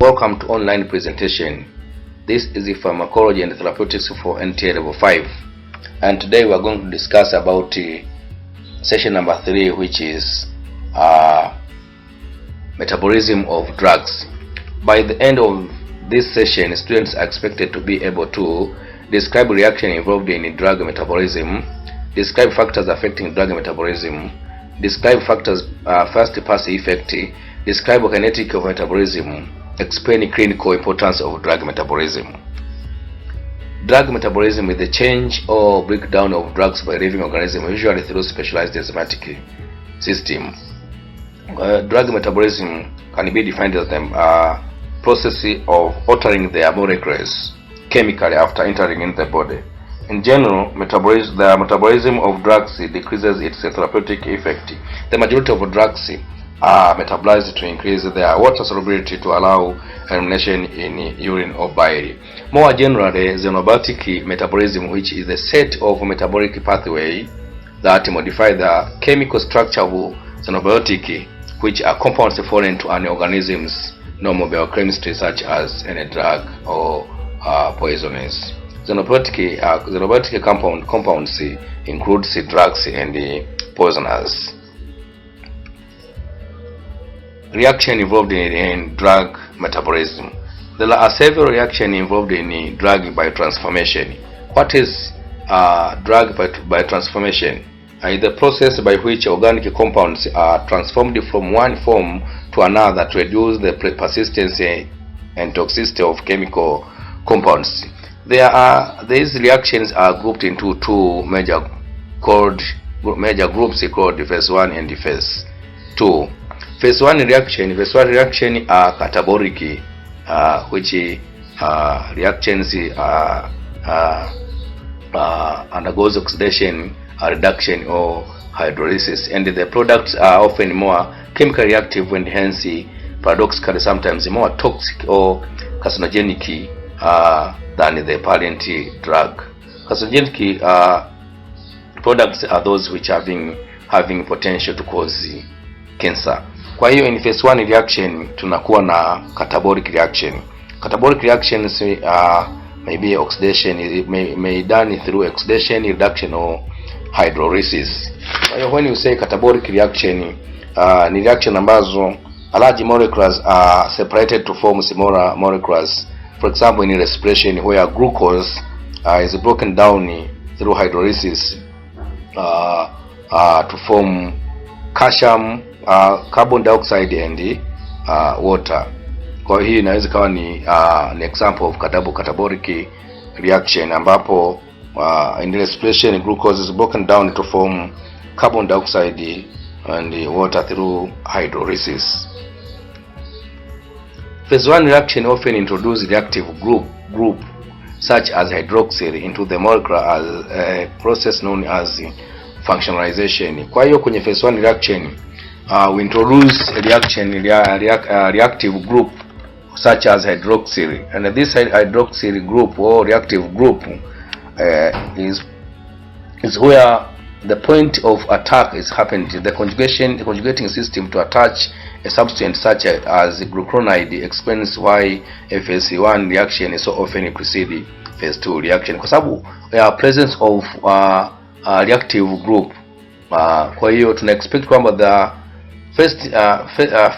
Welcome to online presentation. This is the Pharmacology and Therapeutics for NTA Level 5, and today we are going to discuss about session number 3, which is metabolism of drugs. By the end of this session, students are expected to be able to describe reaction involved in drug metabolism, describe factors affecting drug metabolism, describe factors first pass effect, describe kinetics of metabolism, explain clinical importance of drug metabolism. Drug metabolism is the change or breakdown of drugs by living organisms, usually through specialized enzymatic system. Drug metabolism can be defined as the process of altering their molecules chemically after entering in the body. In general, the metabolism of drugs decreases its therapeutic effect. The majority of drugs are metabolized to increase their water solubility to allow elimination in urine or bile. More generally, xenobitic metabolism, which is a set of metabolic pathways that modify the chemical structure of xenobiotic, which are compounds foreign to an organism's normal biochemistry, such as any drug or poisons. Xenobiotic compounds include drugs and poisoners. Reaction involved in drug metabolism. There are several reactions involved in drug biotransformation. What is drug biotransformation? Is the process by which organic compounds are transformed from one form to another to reduce the persistence and toxicity of chemical compounds. These reactions are grouped into two major groups called phase 1 and phase 2. Phase 1 reaction are catabolic, which reactions undergoes oxidation, reduction, or hydrolysis, and the products are often more chemically reactive and hence paradoxically sometimes more toxic or carcinogenic than the parent drug. Carcinogenic products are those which are having potential to cause cancer. Kwa hiyo in phase 1 reaction tunakuwa na catabolic reaction. Catabolic reactions may be oxidation, may done through oxidation, reduction, or hydrolysis. Kwa hiyo when you say catabolic reaction, ni reaction ambazo large molecules are separated to form smaller molecules. For example, in respiration, where glucose is broken down through hydrolysis to form calcium, carbon dioxide and water. Kwa hiyo inaweza kawa ni an example of catabolic reaction, ambapo in respiration glucose is broken down to form carbon dioxide and water through hydrolysis. Phase 1 reaction often introduce reactive group such as hydroxyl into the molecule as a process known as functionalization. Kwa hiyo kwenye phase 1 reaction we introduce a reactive group such as hydroxyl, and this hydroxyl group or reactive group is where the point of attack is happened. The conjugating system to attach a substance such as glucuronide explains why a phase 1 reaction is so often precede phase 2 reaction, kwa sababu presence of reactive group. Kwa hiyo tuna expect kwamba the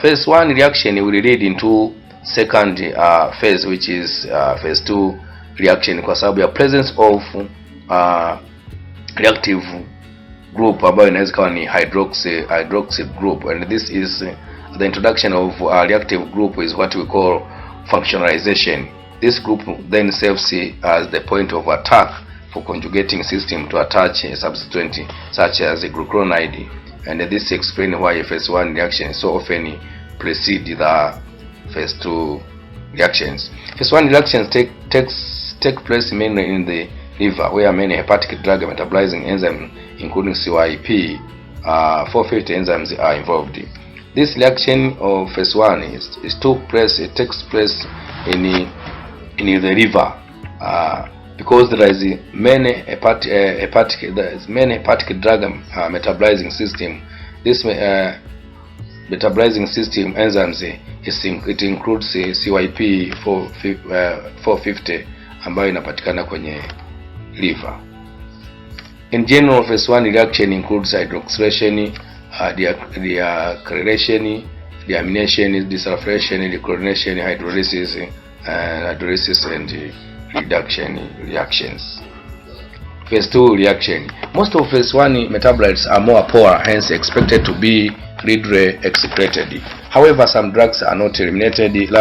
phase 1 reaction will lead into second phase, which is phase 2 reaction, kwa sababu ya presence of reactive group ambayo inaweza kuwa ni hydroxyl group, and this is the introduction of reactive group is what we call functionalization. This group then serves as the point of attack for conjugating system to attach a substituent such as a glucuronide, and this explains why phase 1 reaction so often precede the phase 2 reactions. Phase 1 reactions take place mainly in the liver, where many hepatic drug metabolizing enzymes including CYP 450 enzymes are involved. This reaction of phase 1 takes place in the liver because there is many hepatic drug metabolizing system. This metabolizing system enzymes, it includes CYP450 ambayo inapatikana kwenye liver. In general, phase 1 reaction includes hydroxylation, deacrylation, deamination, desulfuration, dechlorination, hydrolysis and reduction reactions. Phase 2 reaction. Most of phase 1 metabolites are more poor, hence expected to be readily excreted. However, some drugs are not eliminated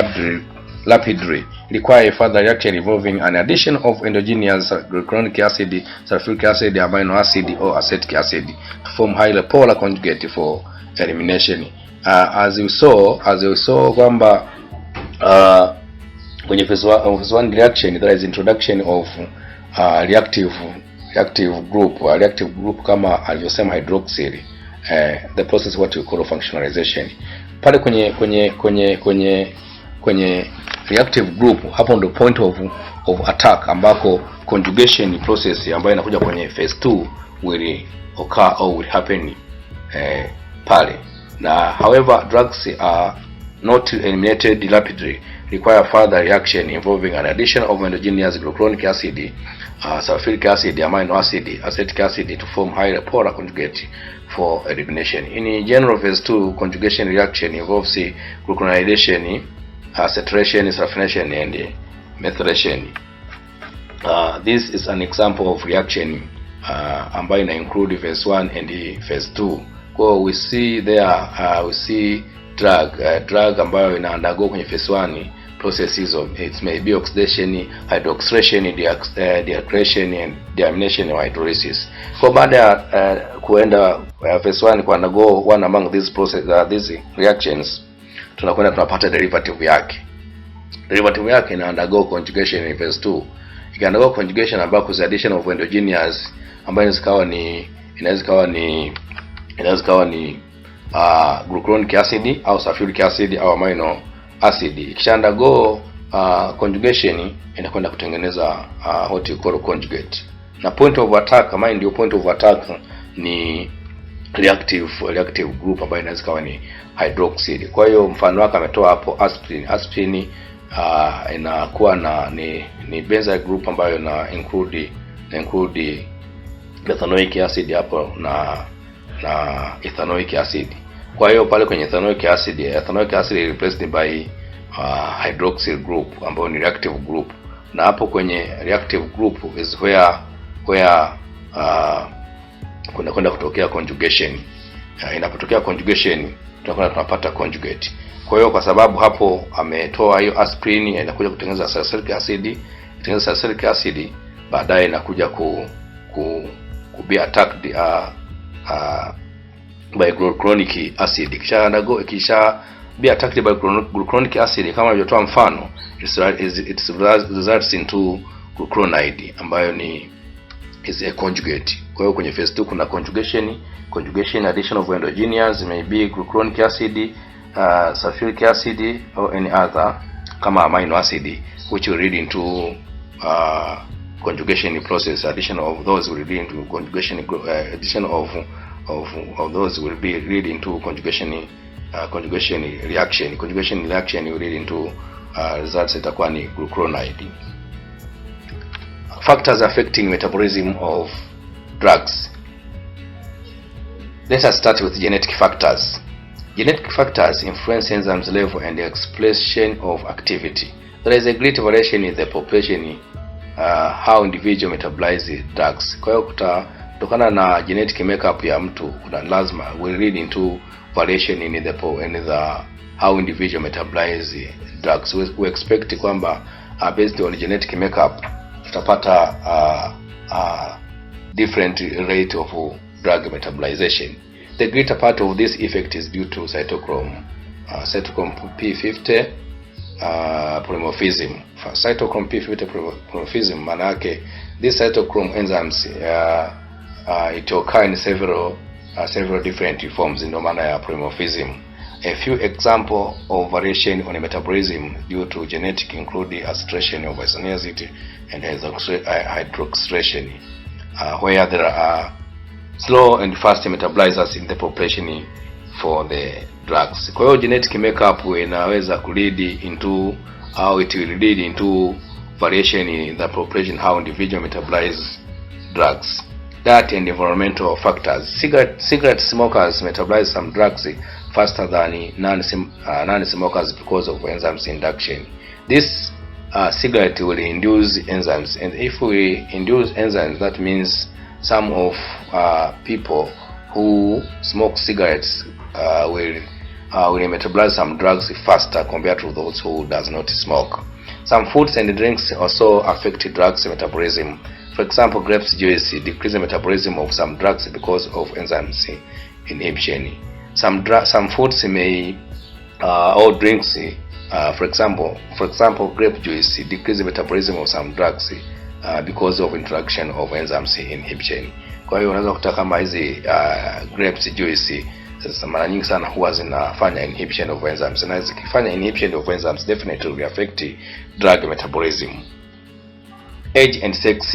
rapidly, require a further reaction involving an addition of endogenous glucuronic acid, sulfuric acid, amino acid, or acetic acid to form highly polar conjugate for elimination. As we saw kwamba kwenye phase 1 reaction there is introduction of reactive group kama alivyosema hydroxyl, the process what we call functionalization. Pale kwenye reactive group, hapo ndo point of attack ambako conjugation process ambayo inakuja kwenye phase 2 will occur or will happen pale. Na however, drugs are not eliminated rapidly, require further reaction involving an addition of endogenous glucuronic acid, sulfuric acid, amino acid, acetic acid to form higher polar conjugate for elimination. In general, phase 2 conjugation reaction involves glucuronidation, acetylation, sulfonation, and methylation. This is an example of reaction ambayo ina include phase 1 and phase 2. So we see there we see drug ambayo ina undergo kwenye phase 1 processes of it may be oxidation, hydroxylation, deacrylation, and deamination or hydrolysis. Kwa baada ya kuenda phase 1 kwa undergo one among these these reactions, tunakwenda tunapata derivative yake. Derivative yake ina undergo conjugation in phase 2. Ika undergo conjugation ambako is addition of endogenous ambayo inaweza kawa ni glucuronic acid au sulfuric acid au amino acid. Ikisha undergo conjugation inakwenda kutengeneza what you call conjugate. Na point of attack kama ndio point of attack ni reactive group ambayo inaweza kawa ni hydroxyl. Kwa hiyo mfano wake ametoa hapo aspirin. Aspirin inakuwa ni benzyl group ambayo na include ethanoic acid hapo na ethanoic acid. Kwa hiyo pale kwenye ethanoic acid is replaced by hydroxyl group ambayo ni reactive group, na hapo kwenye reactive group is where kuna kwenda kutokea conjugation. Inapotokea conjugation tunapata conjugate. Kwa hiyo kwa sababu hapo ametoa hiyo aspirin, inakuja kutengeneza salicylic acid, baadaye inakuja ku be attacked by glucuronic acid. Kisha be attacked by glucuronic acid kama nilivyotoa mfano, it results into glucuronide ambayo is a conjugate. Kwa hiyo kwenye phase 2 kuna conjugation addition of endogenous may be glucuronic acid, sulfuric acid or any other kama amino acid, which will lead into conjugation process. Addition of those will lead into conjugation, addition of those will be lead into conjugation reaction. Conjugation reaction will lead into results itakuwa ni glucuronide. Factors affecting metabolism of drugs. Let us start with genetic factors. Genetic factors influence enzymes level and the expression of activity. There is a great variation in the population how individual metabolize drugs. Kwa hiyo kutokana na genetic makeup ya mtu kuna lazima will lead into variation in the how individual metabolize drugs. We expect kwamba based on genetic makeup tutapata different rate of drug metabolization. The greater part of this effect is due to cytochrome P50 polymorphism. Cytochrome P50 polymorphism, maana yake these cytochrome enzymes it occur in several different forms, ndio maana ya polymorphism. A few example of variation on metabolism due to genetic include acetylation of isoniazid and hydroxylation, where there are slow and fast metabolizers in the population for the drugs. Kwa hiyo genetic makeup inaweza kulead into, how it will lead into variation in the proportion how individual metabolize drugs. Diet and environmental factors. Cigarette smokers metabolize some drugs faster than non-smokers because of enzymes induction. This cigarette will induce enzymes, and if we induce enzymes, that means some of people who smoke cigarettes will metabolize some drugs faster compared to those who does not smoke. Some foods and drinks also affect drugs metabolism. For example, grapes juice decrease the metabolism of some drugs because of enzymes inhibition. Some foods may or drinks, for example, grape juice decrease the metabolism of some drugs because of interaction of enzymes inhibition. Kwa hiyo unaweza kuta kama hizi grapes juice sasa mara nyingi sana huwa zinafanya inhibition of enzymes, na zikifanya inhibition of enzymes definitely will affect drug metabolism. Age and sex.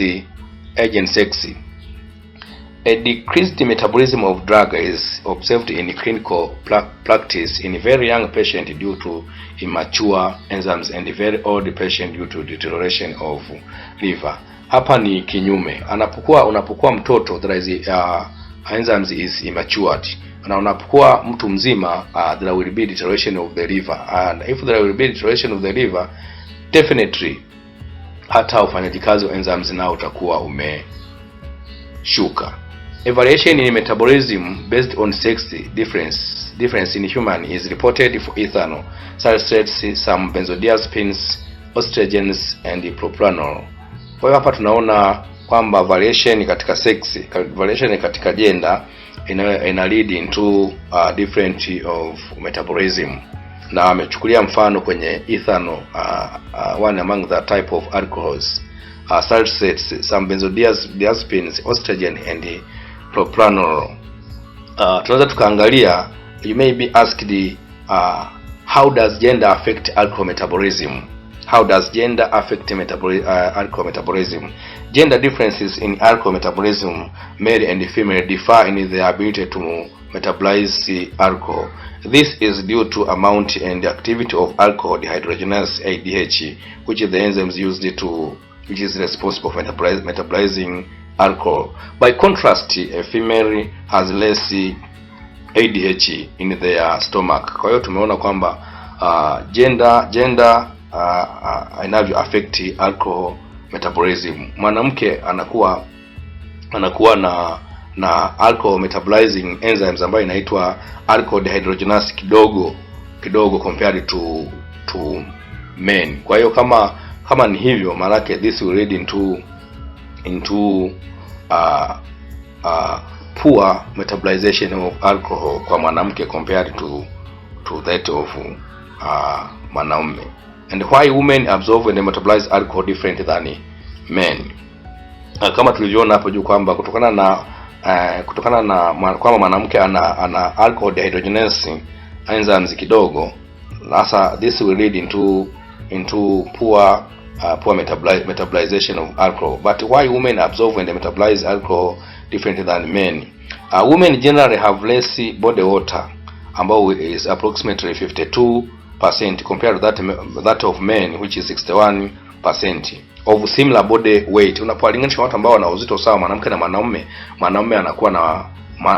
A decreased metabolism of drug is observed in clinical practice in very young patient due to immature enzymes and very old patient due to deterioration of liver. Hapa ni kinyume. Unapokuwa mtoto, there is enzymes is immatured, na unapokuwa mtu mzima there will be deterioration of the liver, and if there will be deterioration of the liver, definitely hata ufanyaji kazi wa enzymes nao utakuwa umeshuka. A variation in metabolism based on sex difference in human is reported for ethanol, salicylates, some benzodiazepines, estrogens and propranolol. Kwa hiyo hapa tunaona kwamba variation katika sex, variation katika gender ina lead into different of metabolism, na amechukulia mfano kwenye ethanol, one among the type of alcohols, salicylates, some benzodiazepines, estrogen and propranolol. Tunaweza tukaangalia, you may be asked how does gender affect alcohol metabolism? How does gender affect alcohol metabolism? Gender differences in alcohol metabolism, male and female, differ in their ability to metabolize alcohol. This is due to amount and activity of alcohol dehydrogenase ADH, which is the enzymes which is responsible for metabolizing alcohol. By contrast, a female has less ADH in their stomach. Kwa hiyo tumeona kwamba gender inavyo affect alcohol metabolism. Mwanamke anakuwa na alcohol metabolizing enzymes ambayo inaitwa alcohol dehydrogenase kidogo compared to men. Kwa hiyo kama ni hivyo, maana yake this will lead into poor metabolization of alcohol kwa mwanamke compared to that of mwanaume. And why women absorb and metabolize alcohol different than men? Kama tulivyoona hapo juu kwamba kutokana na kwamba mwanamke ana alcohol dehydrogenase enzymes kidogo, sasa this will lead into poor metabolization of alcohol. But why women absorb and metabolize alcohol different than men? Women generally have less body water, ambao is approximately 52% compared to that of men, which is 61% of similar body weight. Unapolinganisha watu ambao wana uzito sawa, mwanamke na mwanaume anakuwa na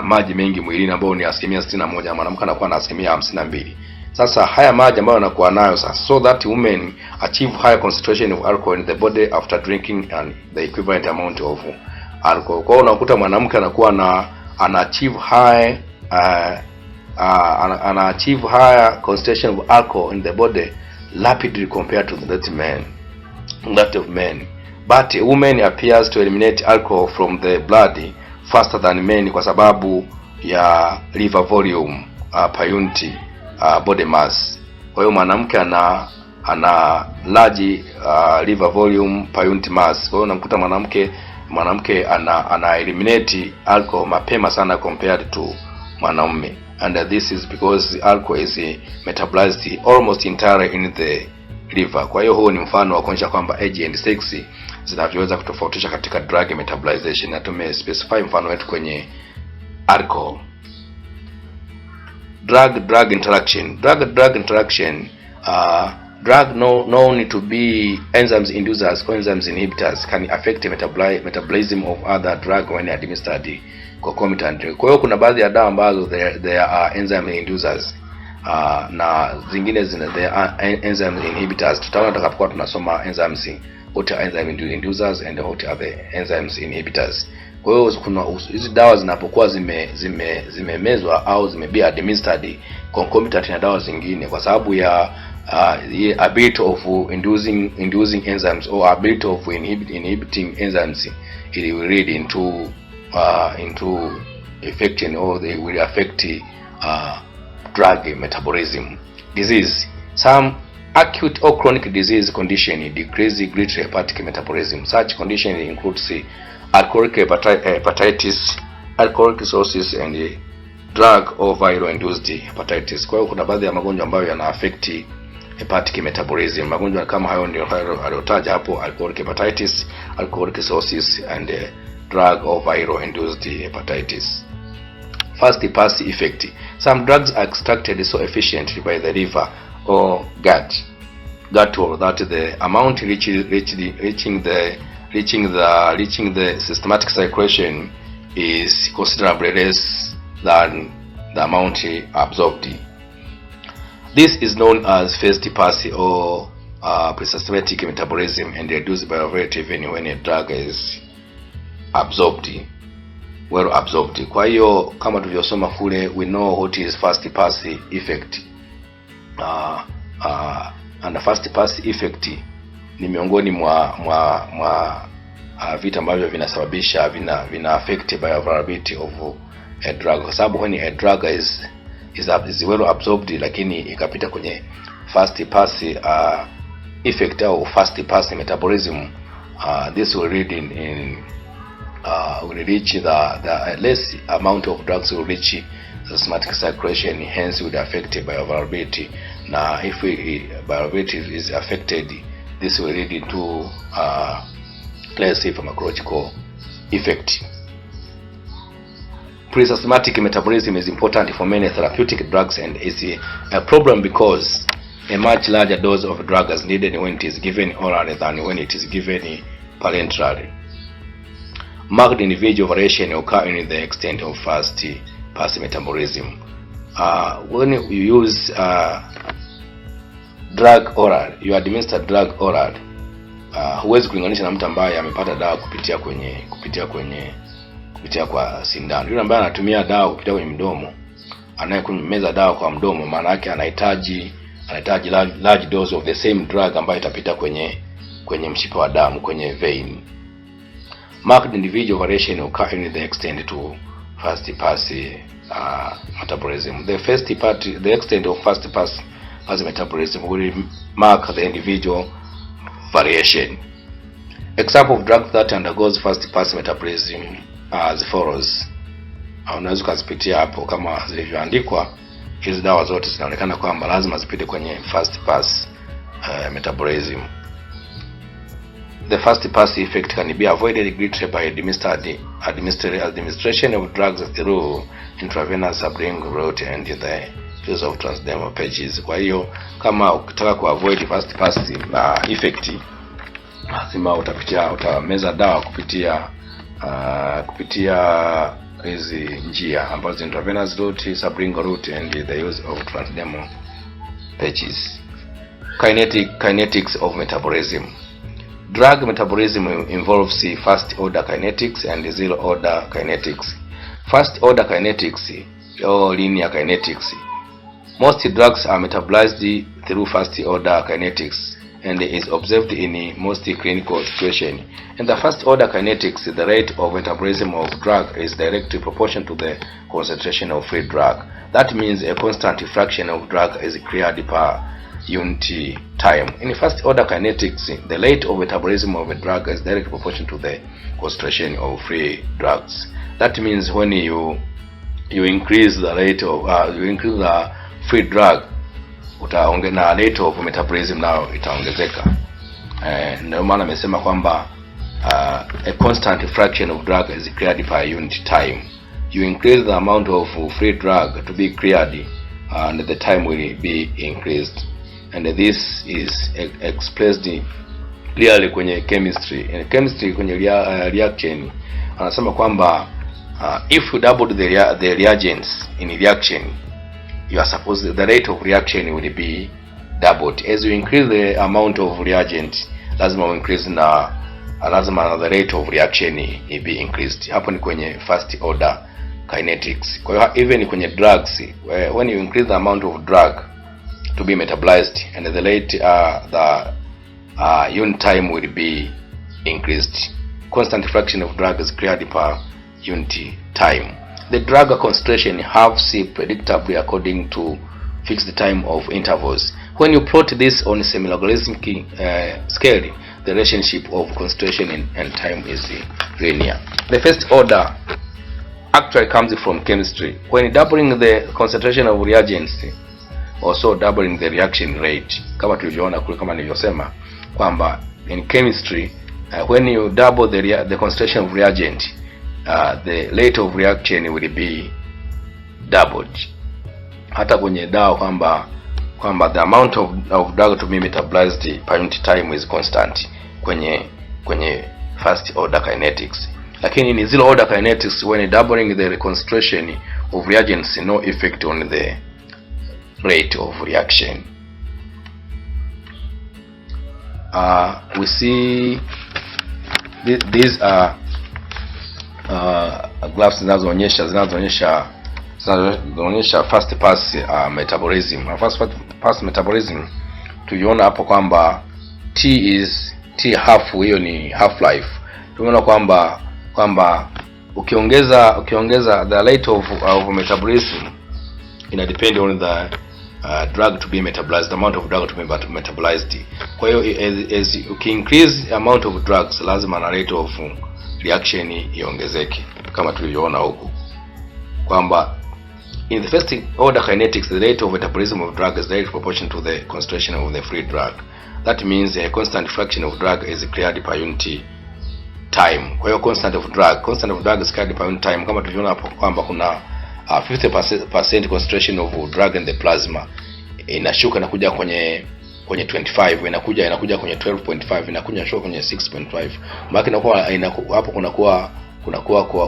maji mengi mwilini ambao ni 61%, mwanamke anakuwa na 52%. Sasa haya maji ambayo anakuwa nayo sasa, so that women achieve higher concentration of alcohol in the body after drinking and the equivalent amount of alcohol. Kwa hiyo unakuta mwanamke anakuwa ana achieve higher concentration of alcohol in the body rapidly compared to that of men. But women appears to eliminate alcohol from the blood faster than men kwa sababu ya liver volume per unit body mass. Kwa hiyo mwanamke ana large liver volume per unit mass. Kwa hiyo unamkuta mwanamke ana eliminate alcohol mapema sana compared to mwanaume, and this is because alcohol is metabolized almost entirely in the liver. Kwa hiyo huo ni mfano wa kuonyesha kwamba age and sex zinavyoweza kutofautisha katika drug metabolization, na tumespecify mfano wetu kwenye alcohol. drug interaction. Drug interaction. Drug known to be enzymes inducers or enzymes inhibitors can affect metabolism of other drug when administered concomitantly. Kwa hiyo kuna baadhi ya dawa ambazo they are enzyme inducers na zingine they are enzyme inhibitors. Tutaona tutakapokuwa tunasoma enzymes, what are enzyme inducers and what are the enzymes inhibitors. Kwa hiyo kuna hizi dawa zinapokuwa zimemezwa au zimebe administered concomitant na dawa zingine, kwa sababu ya ability of inducing enzymes or ability of inhibiting enzymes, it will lead into affecting, or they will affect drug metabolism. Disease. Some acute or chronic disease condition decrease greater hepatic metabolism. Such condition includes alcoholic hepatitis, alcoholic cirrhosis, and drug or viral induced hepatitis. Kwa hiyo kuna baadhi ya magonjwa ambayo yana affect hepatic metabolism. Magonjwa kama hayo ndio aliyotaja hapo: alcoholic hepatitis, alcoholic cirrhosis, and drug or viral induced hepatitis. Fast pass effect. Some drugs are extracted so efficiently by the liver or gut wall that the amount reaching the systematic circulation is considerably less than the amount absorbed. This is known as fast pass or pre-systematic metabolism, and reduced bioavailability even when a drug is well absorbed. Kwa hiyo kama tulivyosoma kule, we know what is fast pass effect. And fast pass effect ni miongoni mwa vitu ambavyo vinasababisha vina affect bioavailability of a drug, kwa sababu when a drug is well absorbed lakini ikapita kwenye fast pass effect au fast pass metabolism, this will lead will reach the less amount of drugs will reach the systematic circulation, hence would affect bioavailability. Now if bioavailability is affected, this will lead to let's say pharmacological effect. Pre-systematic metabolism is important for many therapeutic drugs and is a problem because a much larger dose of drug is needed when it is given orally than when it is given parenterally. Marked individual variation occur in the extent of fast pass metabolism. When you use drug oral, you administer drug oral, huwezi kulinganisha na mtu ambaye amepata dawa kupitia kwa sindano. Yule ambaye anatumia dawa kupitia kwenye mdomo, anayekumeza dawa kwa mdomo, maana yake anahitaji large dose of the same drug ambayo itapita kwenye mshipa wa damu, kwenye vein. Marked individual variation occur in the extent to fast pass metabolism. The extent of fast pass metabolism will mark the individual variation. Example of drugs that undergoes fast pass metabolism as follows. Unaweza kuzipitia hapo kama zilivyoandikwa. Hizi dawa zote zinaonekana kwamba lazima zipite kwenye fast pass metabolism. The fast pass effect can be avoided greatly by administration of drugs through intravenous sublingual route and the use of transdermal patches. Kwa hiyo kama ukitaka kuavoid fast pass effect, lazima utameza dawa kupitia hizi njia ambazo intravenous route, sublingual route and the use of transdermal patches. Kinetics of metabolism. Drug metabolism involves first order kinetics and zero order kinetics. First order kinetics or linear kinetics. Most drugs are metabolized through first order kinetics and is observed in most clinical situations. In the first order kinetics, the rate of metabolism of drug is directly proportional to the concentration of free drug. That means a constant fraction of drug is cleared per unit time. In first order kinetics, the rate of metabolism of a drug is directly proportional to the concentration of free drugs. That means when you increase the rate of the free drug, utaongeza rate of metabolism nao itaongezeka. Ndio maana amesema kwamba a constant fraction of drug is cleared per unit time. You increase the amount of free drug to be cleared, and the time will be increased. And this is expressed clearly kwenye chemistry. In chemistry kwenye reaction anasema kwamba if you doubled the reagents in reaction, you are supposed the rate of reaction will be doubled. As you increase the amount of reagent, lazima increase na the rate of reaction will be increased. Hapo ni kwenye first order kinetics. Kwa hiyo even kwenye drugs, when you increase the amount of drug to be metabolized, and the rate unit time will be increased. Constant fraction of drug is cleared per unit time. The drug concentration halves predictably according to fixed time of intervals. When you plot this on semi-logarithmic scale, the relationship of concentration and time is linear. The first order actually comes from chemistry. When doubling the concentration of reagents, also doubling the reaction rate. Kama tulivyoona kule, kama nilivyosema kwamba in chemistry when you double the concentration of reagent, the rate of reaction will be doubled. Hata kwenye dawa kwamba the amount of drug to be metabolized per unit time is constant kwenye first order kinetics. Lakini in zero order kinetics, when doubling the concentration of reagents, no effect on the rate of reaction. We see these are graphs zinazoonyesha fast pass metabolism. Fast pass metabolism tuliona hapo kwamba T half, hiyo ni half life. Tumeona kwamba ukiongeza the rate of metabolism ina depend on the drug to be metabolized, the amount of drug to be metabolized. Kwa hiyo as increase amount of drugs, lazima na rate of reaction iongezeke, kama tulivyoona huku kwamba in the first order kinetics, the rate of metabolism of drug is direct proportion to the concentration of the free drug. That means a constant fraction of drug is cleared per unit time. Kwa hiyo constant of drug is cleared per unit time. Kama tulivyoona hapo kwamba kuna 50% concentration of drug in the plasma, inashuka inakuja kwenye 25, inakuja kwenye 12.5, inakuja shuka kwenye 6.5. Maana hapo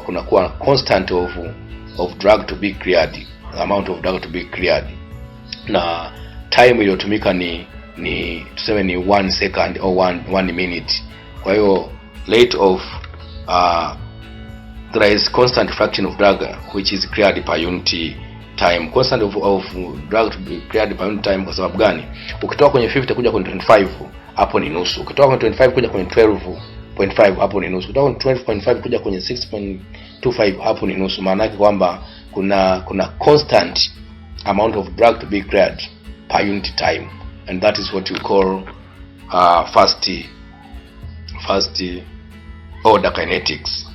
kunakuwa constant of drug to be cleared, the amount of drug to be cleared, na time iliyotumika ni tuseme ni 1 second or 1 minute. Kwa hiyo rate of there is constant fraction of drug which is cleared per unit time. Constant of drug to be cleared per unit time. Kwa sababu gani? Ukitoka kwenye 50 kuja kwenye 25, hapo ni nusu. Ukitoka kwenye 25 kuja kwenye 12.5, hapo ni nusu. Ukitoka kwenye 12.5 kuja kwenye 6.25, hapo ni nusu. Maana yake kwamba kuna constant amount of drug to be cleared per unit time, and that is what we call first order kinetics.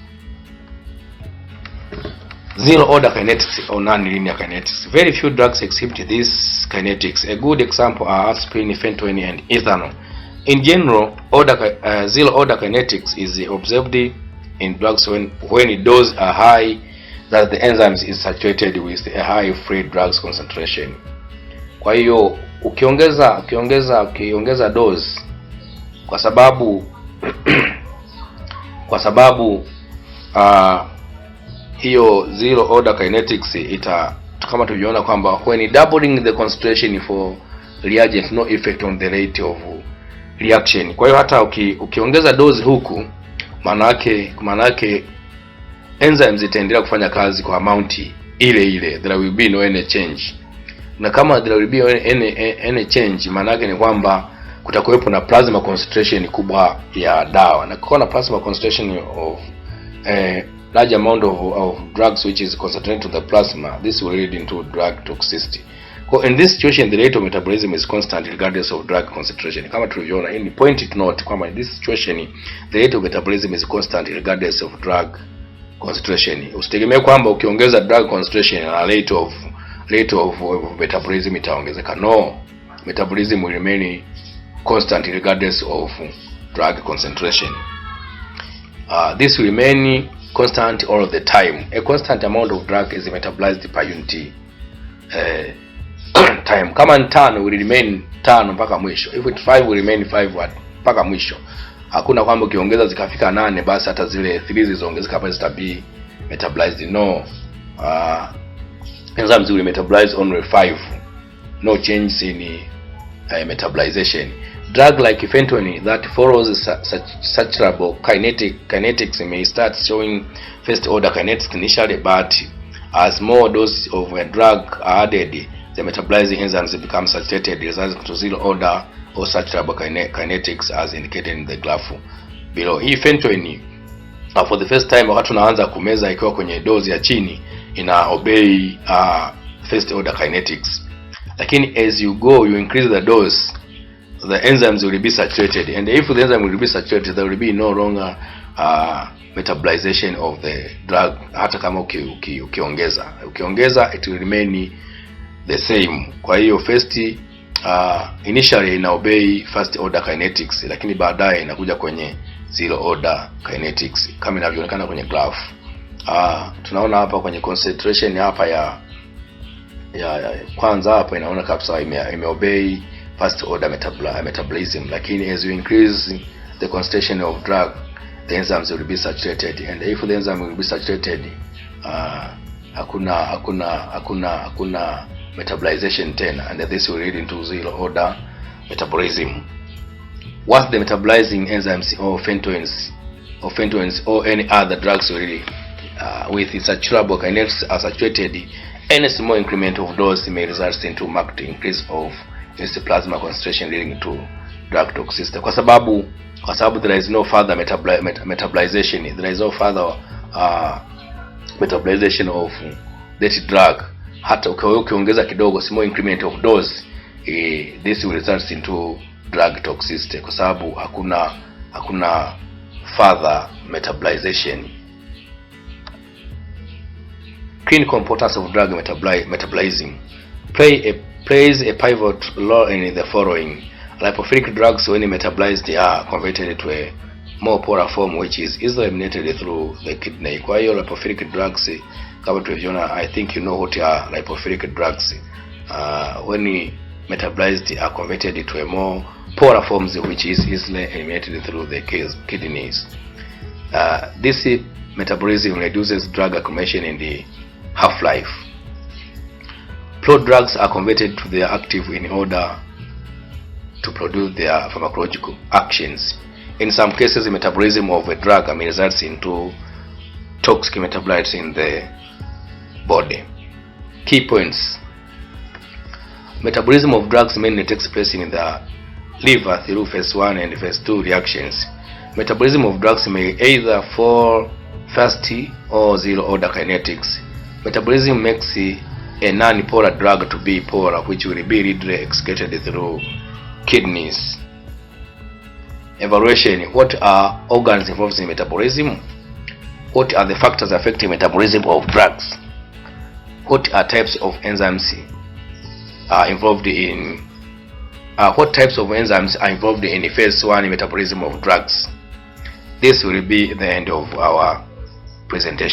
Zero order kinetics or non-linear kinetics. Very few drugs exhibit these kinetics. A good example are aspirin, phenytoin, and ethanol. In general, zero order kinetics is observed in drugs when doses are high, that the enzymes is saturated with a high free drugs concentration. Kwa hiyo ukiongeza dose kwa sababu hiyo zero order kinetics kama tulivyoona kwamba when doubling the concentration for reagent, no effect on the rate of reaction. Kwa hiyo hata ukiongeza dose huku, maana yake enzymes itaendelea kufanya kazi kwa amount ile, there will be no any change. Na kama there will be any change, maana yake ni kwamba kutakuwepo na plasma concentration kubwa ya dawa, na kwa na plasma concentration of large amount of drugs which is concentrated to the plasma, this will lead into drug toxicity. So in this situation, the rate of metabolism is constant regardless of drug concentration. Kama tulivyoona, in point to note kwamba in this situation the rate of metabolism is constant regardless of drug concentration. Usitegemee kwamba ukiongeza drug concentration na rate of metabolism itaongezeka. No, metabolism will remain constant regardless of drug concentration. This will remain constant all of the time. A constant amount of drug is metabolized per unit time. Kama ni 5 will remain 5 mpaka mwisho. If it 5 will remain 5 mpaka mwisho. Hakuna kwamba ukiongeza zikafika 8 basi hata zile 3 zilizoongezeka hapa zitabi metabolized. No. Enzymes will metabolize only 5. No change in metabolization. Drug like fentanyl that follows saturable kinetics may start showing first order kinetics initially, but as more doses of a drug are added, the metabolizing enzymes become saturated, resulting to zero order or saturable kinetics as indicated in the graph below. Hii fentanyl for the first time wakati tunaanza kumeza ikiwa kwenye dozi ya chini ina obey first order kinetics, lakini as you go you increase the dose, the enzymes will be saturated, and if the enzyme will be saturated there will be no longer metabolization of the drug. Hata kama ukiongeza it will remain the same. Kwa hiyo first initially ina obey first order kinetics, lakini baadaye inakuja kwenye zero order kinetics kama inavyoonekana kwenye graph. Tunaona hapa kwenye concentration hapa ya kwanza hapa inaona kabisa ime obey first order metabolism, lakini as you increase the concentration of drug the enzymes will be saturated, and if the enzyme will be saturated hakuna metabolization tena, and this will lead into zero order metabolism. Once the metabolizing enzymes or fentanyls or any other drugs really with insaturables kinetics are saturated, any small increment of dose may result into marked increase of its plasma concentration leading to drug toxicity. Kwa sababu there is no further metabolization, there is no further metabolization of that drug. Hata ukiongeza kidogo, small increment of dose, this will result into drug toxicity kwa sababu hakuna further metabolization. Clinical importance of drug metabolism plays a pivotal role in the following. Lipophilic drugs, when metabolized, are converted to a more polar form which is easily eliminated through the kidney. Kwa hiyo lipophilic drugs kama tulivyoona, I think you know what are lipophilic drugs. When metabolized are converted to a more polar forms which is easily eliminated through the kidneys. This metabolism reduces drug accumulation in the half-life. Prodrugs are converted to their active in order to produce their pharmacological actions. In some cases, the metabolism of a drug may result into toxic metabolites in the body. Key points. Metabolism of drugs mainly takes place in the liver through phase 1 and phase 2 reactions. Metabolism of drugs may either fall first or zero order kinetics. Metabolism makes a non-polar drug to be polar, which will be readily excreted through kidneys. Evaluation. What are organs involved in metabolism? What are the factors affecting metabolism of drugs? What are types of enzymes involved in what types of enzymes are involved in phase 1 metabolism of drugs? This will be the end of our presentation.